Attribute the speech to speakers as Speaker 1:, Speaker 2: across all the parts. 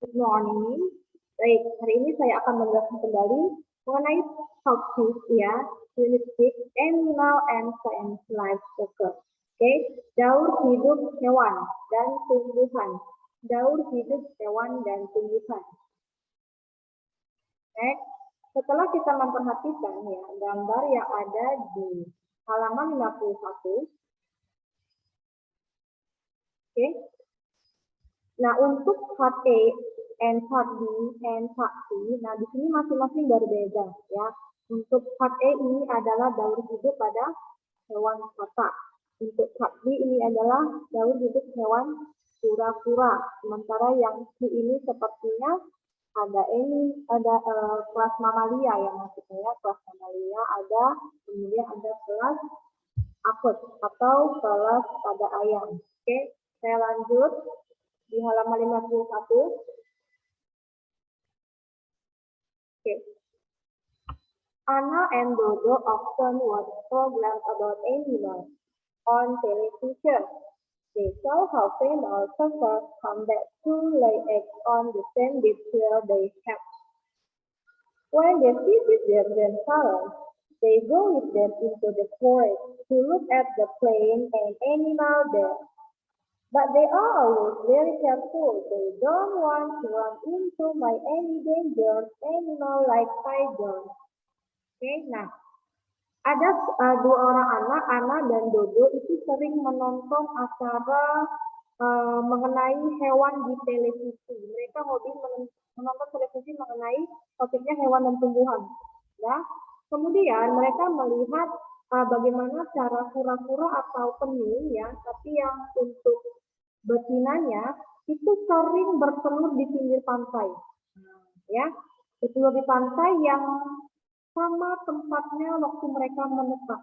Speaker 1: Good morning. Baik, hari ini saya akan menjelaskan kembali mengenai topik ya, unit 6, Animal and Science Life Cycle. Oke, daur hidup hewan dan tumbuhan. Daur hidup hewan dan tumbuhan. Next, setelah kita memperhatikan ya gambar yang ada di halaman 51. Oke. Nah, untuk part A and part B and part C, nah di sini masing-masing berbeda ya. Untuk part A ini adalah daur hidup pada hewan katak. Untuk part B ini adalah daur hidup hewan kura-kura. Sementara yang C ini sepertinya ada kelas mamalia ya, maksudnya ya, kelas mamalia ada, kemudian ada kelas apes atau kelas pada ayam. Oke, saya lanjut di halaman 51. Okay. Anna and Dodo often watch programs about animals on television. They saw how female turtles come back to lay eggs on the same deep where they hatch. When they visit their grandparents, they go with them into the forest to look at the plant and animal there. But they are always very careful. They don't want to run into my any dangerous animal like tiger. Oke, nah ada dua orang anak, Anna dan Dodo itu sering menonton acara mengenai hewan di televisi. Mereka hobi menonton televisi mengenai topiknya hewan dan tumbuhan. Ya, kemudian mereka melihat bagaimana cara kura-kura atau penyu ya, tapi yang untuk betinanya itu sering bertelur di pinggir pantai, ya, bertelur di pantai yang sama tempatnya waktu mereka menetas.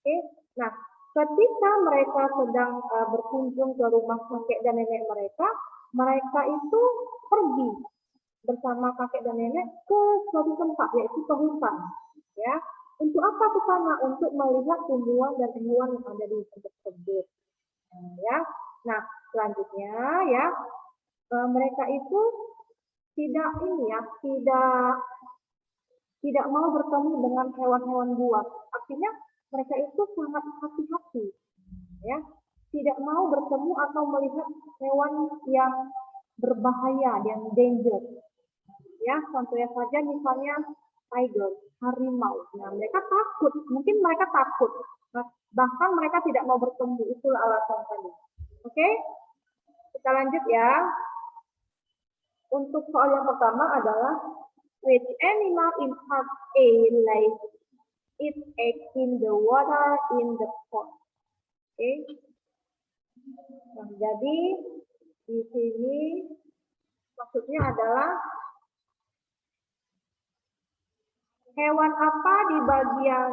Speaker 1: Oke, nah ketika mereka sedang berkunjung ke rumah kakek dan nenek mereka, mereka itu pergi bersama kakek dan nenek ke suatu tempat yaitu ke hutan, ya. Untuk apa ke sana? Untuk melihat tumbuhan dan hewan yang ada di tempat tersebut, ya. Nah, selanjutnya ya, mereka itu tidak mau bertemu dengan hewan-hewan buas. Artinya mereka itu sangat hati-hati, ya, tidak mau bertemu atau melihat hewan yang berbahaya, yang danger. Ya, contohnya saja misalnya tiger, harimau. Nah, mereka takut, mungkin mereka takut. Nah, bahkan mereka tidak mau bertemu, itulah alasan tadi. Oke, kita lanjut ya. Untuk soal yang pertama adalah which animal in part A lays its egg in the water in the pot. Oke. Nah, jadi di sini maksudnya adalah hewan apa di bagian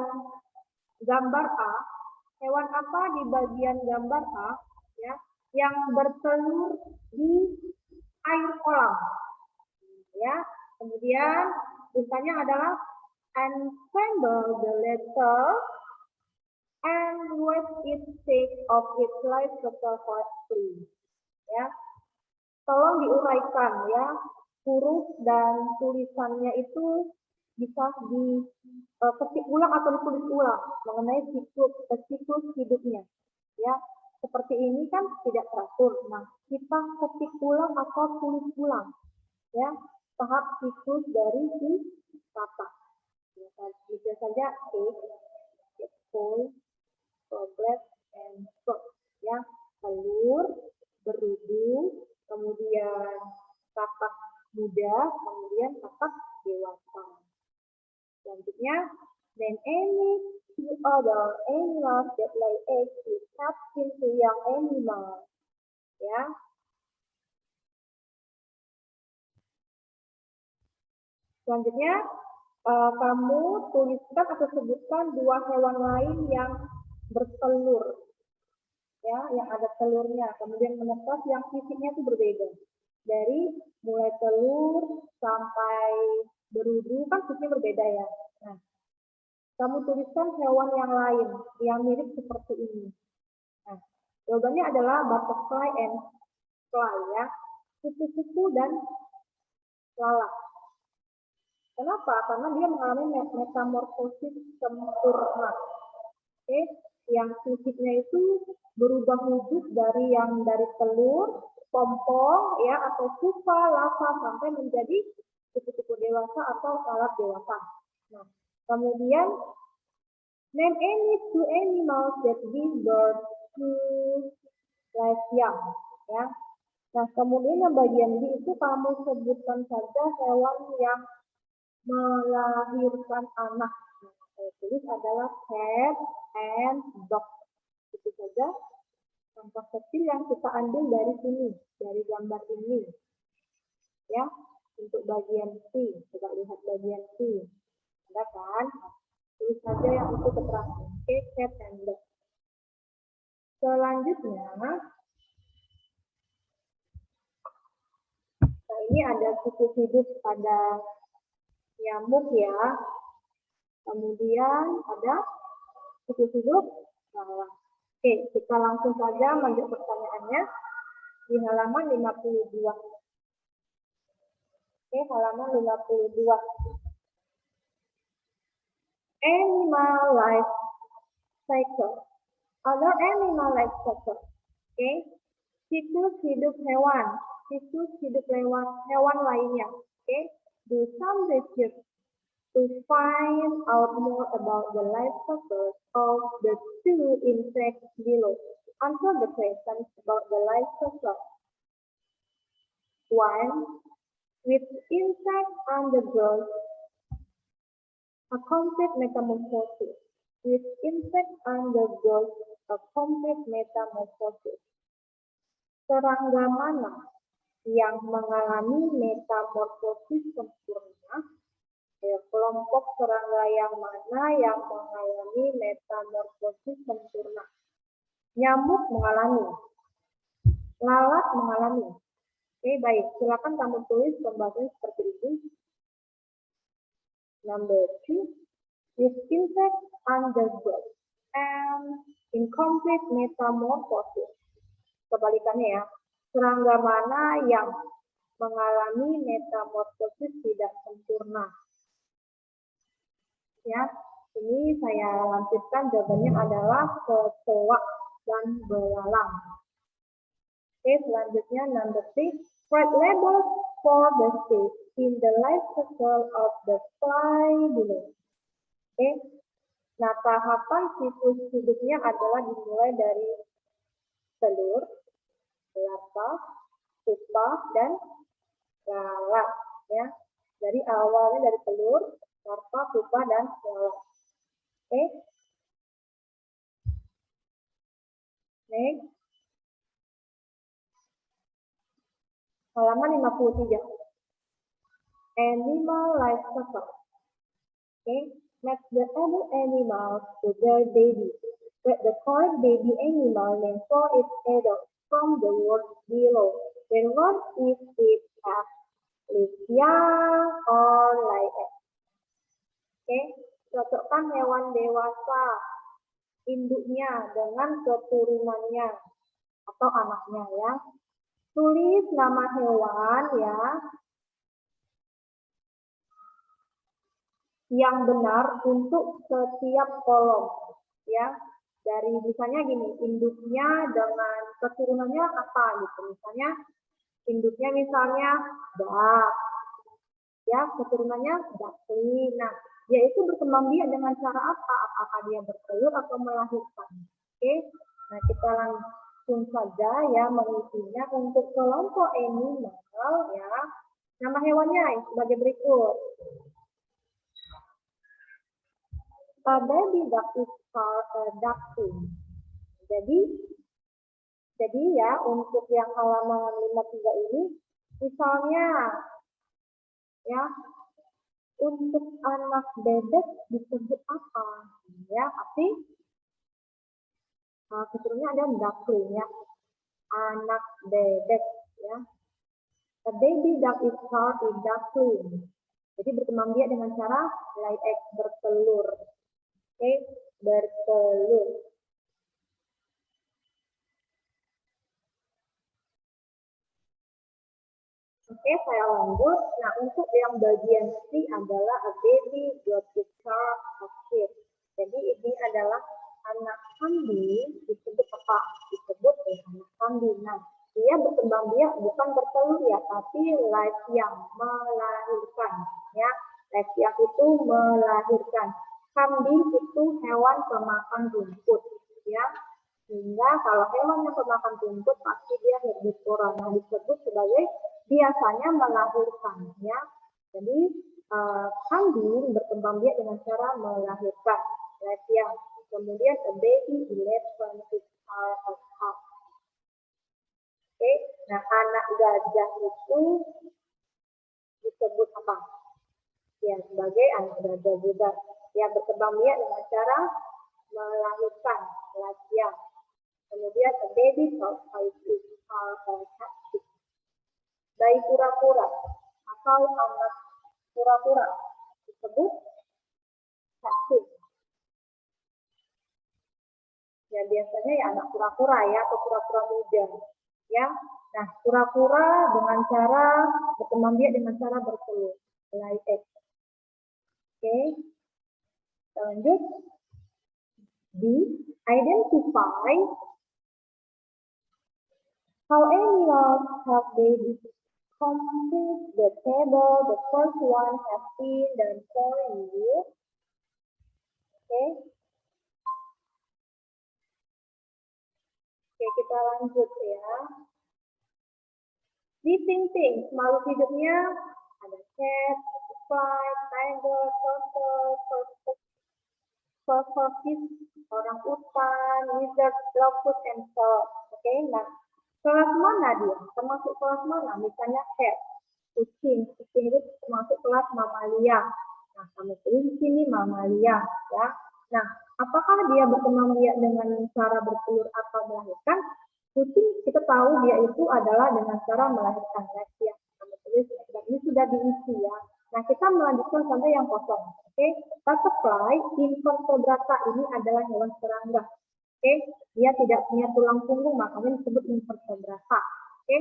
Speaker 1: gambar A? Hewan apa di bagian gambar A ya yang bertelur di air kolam? Ya, kemudian tulisannya adalah assemble the letter and what it takes of its life correctly. Ya, tolong diuraikan ya huruf dan tulisannya itu bisa diketik ulang atau ditulis ulang mengenai siklus hidupnya. Ya, seperti ini kan tidak teratur. Nah, kita ketik ulang atau tulis ulang ya tahap siklus dari si kata. Bisa saja full, progress, and stop. Ya, telur, berudu, kemudian katak muda, kemudian katak dewasa. Selanjutnya, then any two other animals that lay eggs is hatched into young animal. Ya. Selanjutnya, kamu tuliskan atau sebutkan dua hewan lain yang bertelur, ya, yang ada telurnya, kemudian menetas yang fisiknya itu berbeda. Dari mulai telur sampai berudu kan fisiknya berbeda ya. Nah, kamu tuliskan hewan yang lain yang mirip seperti ini. Nah, jawabannya adalah butterfly and fly ya, kupu-kupu dan lalat. Kenapa? Karena dia mengalami metamorfosis sempurna. Oke, yang fisiknya itu berubah wujud dari telur, pompong, ya, atau pupa, larva sampai menjadi kupu-kupu dewasa atau lalat dewasa. Nah, kemudian name any two animals that give birth to live young, ya. Nah, kemudian yang bagian B itu kamu sebutkan saja hewan yang melahirkan anak. Saya tulis adalah cat and dog. Itu saja contoh kecil yang kita ambil dari sini, dari gambar ini. Ya, untuk bagian C, coba lihat bagian C. Ada kan? Tulis saja yang itu keterangan. Oke, cat and dog. Selanjutnya, nah ini ada siklus hidup pada nyamuk ya. Kemudian ada siklus hidup lalat. Oke, kita langsung saja lanjut pertanyaannya di halaman 52. Oke, halaman 52. Animal life cycle. Other animal life cycle. Oke, siklus hidup hewan. Siklus hidup hewan lainnya. Oke, do some research to find out more about the life cycle of the two insects below. Answer the questions about the life cycle. 1. With insects undergoes a complete metamorphosis. With insects undergoes a complete metamorphosis. Serangga mana yang mengalami metamorfosis sempurna? Kelompok serangga yang mana yang mengalami metamorfosis sempurna? Nyamuk mengalami, lalat mengalami. Oke, baik. Silakan kamu tulis pembahasannya seperti itu. Number 2, with insects undergo an incomplete metamorphosis. Kebalikannya ya, serangga mana yang mengalami metamorfosis tidak sempurna? Ya, ini saya lanjutkan, jawabannya adalah kecoa dan belalang. Oke, selanjutnya number 3, write labels for the stage in the life cycle of the fly below. Oke, nah tahapan siklus hidupnya adalah dimulai dari telur, larva, pupa, dan lalat. Ya, dari awalnya dari telur, larva, pupa, dan lalat. Oke, next. Halaman 53. Animal life cycle. Okay, match the adult animal to their baby. Get the correct baby animal name for its adult from the word below. Then what if it has lived young or lay eggs? Okay, cocokkan hewan dewasa induknya dengan keturunannya atau anaknya ya. Tulis nama hewan ya yang benar untuk setiap kolom ya. Dari misalnya gini, induknya dengan keturunannya apa gitu. Misalnya induknya misalnya duck ya, keturunannya duckling. Nah, dia itu berkembang biak dengan cara apa? Apakah dia bertelur atau melahirkan? Oke. Nah, kita langsung saja ya mengisinya untuk kelompok animal ya. Nama hewannya sebagai berikut. Baby duck is called a duckling. Jadi ya untuk yang halaman 53 ini, misalnya ya untuk anak bebek disebut apa? Ya pasti keturunannya ada duckling ya, anak bebek ya. A baby duck is called a duckling. Jadi berkembang biak dengan cara lay egg, bertelur. Oke, bertelur. Oke, saya lanjut. Nah, untuk yang bagian C adalah a baby got its start of shit. Jadi ini adalah anak kambing disebut apa? Disebut anak kambing. Nah, dia berkembang biak bukan bertelur ya, tapi live yang melahirkan. Ya, live yang itu melahirkan. Kambing itu hewan pemakan rumput. Ya, sehingga kalau hewan yang pemakan rumput pasti dia herbivora. Nah, disebut sebagai biasanya melahirkan. Ya, jadi kambing berkembang biak dengan cara melahirkan. Yang kemudian a baby lays from its heart of heart. Oke, nah anak gajah itu disebut apa? Ya, sebagai anak gajah juga. Yang berkembang biak dengan cara melahirkan laki. Kemudian a baby of its heart of heart. Bayi kura-kura atau anak kura-kura disebut sakit. Ya, biasanya ya anak kura-kura ya, atau kura-kura muda. Ya, nah kura-kura dengan cara berkembang biak dengan cara bertelur, lay egg. Oke, lanjut. D, identify how animals have babies. Complete the table. The first one has been done for you. Oke. Oke, kita lanjut ya. Living things, makhluk hidupnya ada cat, fly, tiger, turtle, tortoise, orang utan, lizard, locust, and so. Oke, nah kelas mana dia? Termasuk kelas mana? Misalnya cat, kucing itu termasuk kelas mamalia. Nah, kami tulis di sini mamalia, ya. Nah, apakah dia berkembang biak dengan cara bertelur atau melahirkan? Kucing kita tahu dia itu adalah dengan cara melahirkan, ya. Kami tulis dan ini sudah diisi ya. Nah, kita melanjutkan sampai yang kosong. Oke, butterfly invertebrata ini adalah hewan serangga. Oke, dia tidak punya tulang punggung, makanya disebut invertebrata. Oke,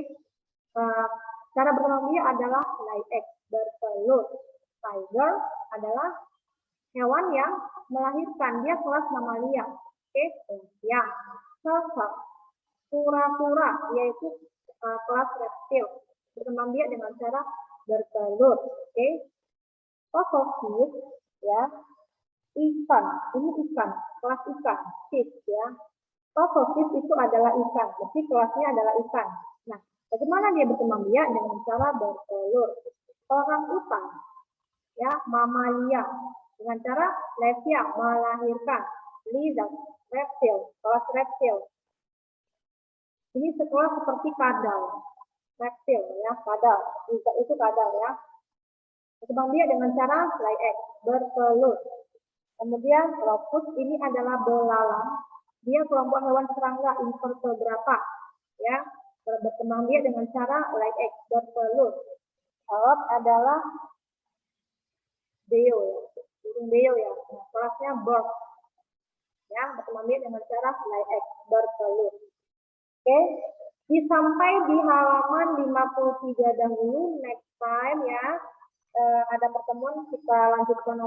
Speaker 1: cara berkembang biak adalah lay egg, bertelur. Tiger adalah hewan yang melahirkan, dia kelas mamalia. Oke, ya. Turtle, kura-kura, yaitu kelas reptil, berkembang biak dengan cara bertelur. Oke, tortoise, ya. Ikan, ini ikan, kelas ikan, fish ya. Tortoise itu adalah ikan, jadi kelasnya adalah ikan. Nah, bagaimana dia berkembang biak? Dengan cara bertelur. Orang utan, ya, mamalia, dengan cara lesia, melahirkan. Lizard, reptil, kelas reptil. Ini sekelas seperti kadal, reptil ya, kadal. Lizard itu kadal ya. Berkembang biak dengan cara lay egg, bertelur. Kemudian locust ini adalah belalang. Dia kelompok hewan serangga invertebrata. Ya, berkembang biak dengan cara lay egg, bertelur. Parrot adalah beo ya, burung beo ya. Nah, kelasnya bird. Ya, berkembang biak dengan cara lay egg, bertelur. Oke, sampai di halaman 53 dahulu. Next time ya, ada pertemuan kita lanjutkan